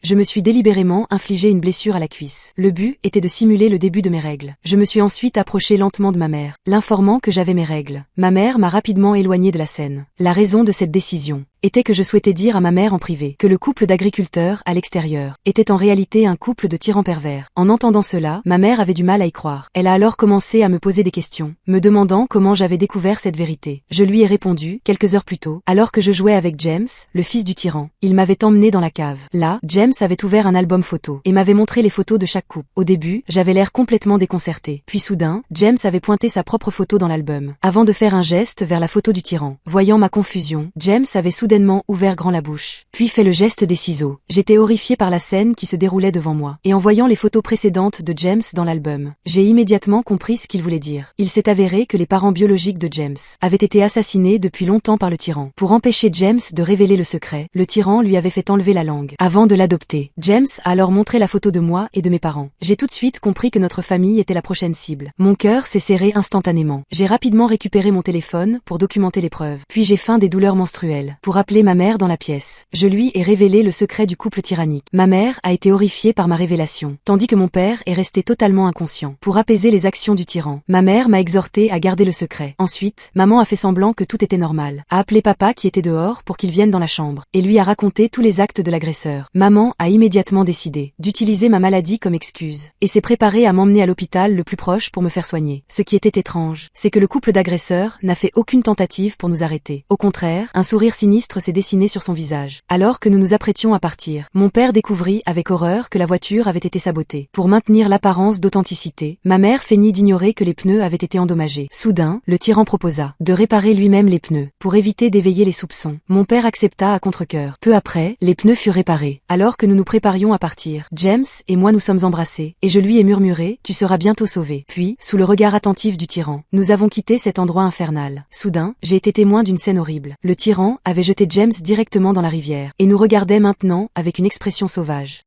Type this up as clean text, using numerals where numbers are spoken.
Je me suis délibérément infligé une blessure à la cuisse. Le but était de simuler le début de mes règles. Je me suis ensuite approché lentement de ma mère, l'informant que j'avais mes règles. Ma mère m'a rapidement éloigné de la scène. La raison de cette décision était que je souhaitais dire à ma mère en privé que le couple d'agriculteurs à l'extérieur était en réalité un couple de tyrans pervers. En entendant cela, ma mère avait du mal à y croire. Elle a alors commencé à me poser des questions, me demandant comment j'avais découvert cette vérité. Je lui ai répondu, quelques heures plus tôt, alors que je jouais avec James, le fils du tyran. Il m'avait emmené dans la cave. Là, James avait ouvert un album photo et m'avait montré les photos de chaque couple. Au début, j'avais l'air complètement déconcerté. Puis soudain, James avait pointé sa propre photo dans l'album, avant de faire un geste vers la photo du tyran. Voyant ma confusion, James avait soudainement ouvert grand la bouche, puis fait le geste des ciseaux. J'étais horrifié par la scène qui se déroulait devant moi, et en voyant les photos précédentes de James dans l'album, j'ai immédiatement compris ce qu'il voulait dire. Il s'est avéré que les parents biologiques de James avaient été assassinés depuis longtemps par le tyran. Pour empêcher James de révéler le secret, le tyran lui avait fait enlever la langue, avant de l'adopter. James a alors montré la photo de moi et de mes parents. J'ai tout de suite compris que notre famille était la prochaine cible. Mon cœur s'est serré instantanément. J'ai rapidement récupéré mon téléphone pour documenter les preuves. Puis j'ai feint des douleurs menstruelles pour appeler ma mère dans la pièce. Je lui ai révélé le secret du couple tyrannique. Ma mère a été horrifiée par ma révélation, tandis que mon père est resté totalement inconscient. Pour apaiser les actions du tyran, ma mère m'a exhorté à garder le secret. Ensuite, maman a fait semblant que tout était normal, a appelé papa qui était dehors pour qu'il vienne dans la chambre, et lui a raconté tous les actes de l'agresseur. Maman a immédiatement décidé d'utiliser ma maladie comme excuse, et s'est préparée à m'emmener à l'hôpital le plus proche pour me faire soigner. Ce qui était étrange, c'est que le couple d'agresseurs n'a fait aucune tentative pour nous arrêter. Au contraire, un sourire sinistre s'est dessiné sur son visage. Alors que nous nous apprêtions à partir, mon père découvrit avec horreur que la voiture avait été sabotée. Pour maintenir l'apparence d'authenticité, ma mère feignit d'ignorer que les pneus avaient été endommagés. Soudain, le tyran proposa de réparer lui-même les pneus. Pour éviter d'éveiller les soupçons, mon père accepta à contre-cœur. Peu après, les pneus furent réparés. Alors que nous nous préparions à partir, James et moi nous sommes embrassés, et je lui ai murmuré « Tu seras bientôt sauvé ». Puis, sous le regard attentif du tyran, nous avons quitté cet endroit infernal. Soudain, j'ai été témoin d'une scène horrible. Le tyran avait jeté James directement dans la rivière, et nous regardait maintenant avec une expression sauvage.